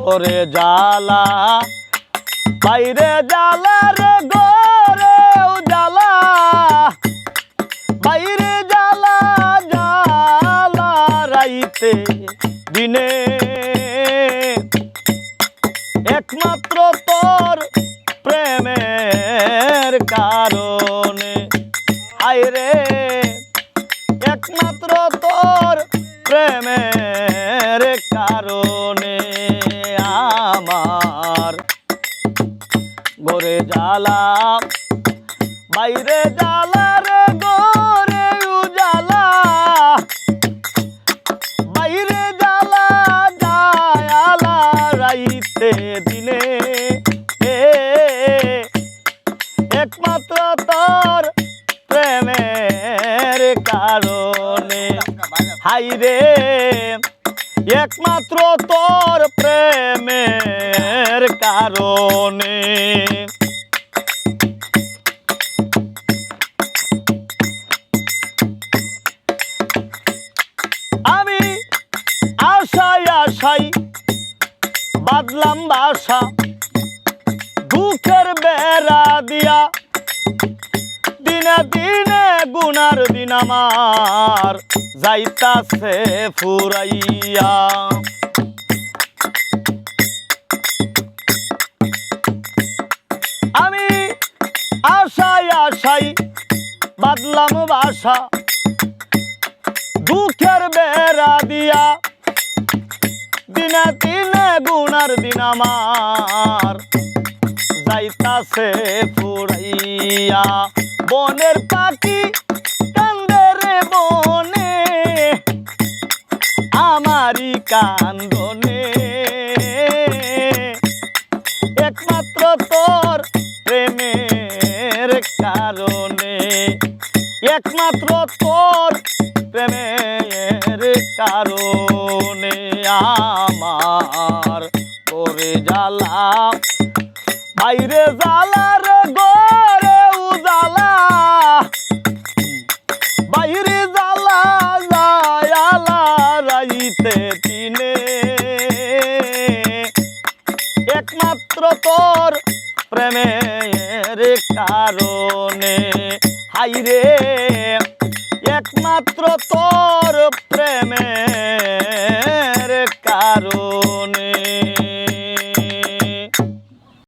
ঘরে জ্বালা বাইরে জ্বালা রে ঘরে জ্বালা বাইরে জ্বালা জ্বালা রাইতে দিনে একমাত্র তোর প্রেমের কারণে আইরে একমাত্র তোর প্রেমের কারণে আমার ঘরে জ্বালা বাইরে জ্বালা রে ঘরে উজালা বাইরে জ্বালা জায়ালা রাইতে দিনে একমাত্র তোর প্রেমের কারণে হাইরে একমাত্র তোর প্রেমের কারণে আমি আশায় আশাই বাদলাম বাসা দুঃখের বেড়া দিয়া দিনে দিনে গুনার দিন আমার যাইতাছে ফুরাইয়া আমি আশায় আশাই বাদলাম বাসা দুঃখের বেড়া দিয়া দিনে দিনে গুনার দিন আমার যাইতাছে ফুরাইয়া বনের পাখি কান্দে রে বনে আমারি কান্দনে একমাত্র তোর প্রেমের কারণে একমাত্র তোর প্রেমের কারণে আমার করে জ্বালা বাইরে জ্বালা রে ঘরে উজালা বাইরে জ্বালা জায়ালা রাইতে দিনে একমাত্র তোর প্রেমের কারণে হাইরে একমাত্র তোর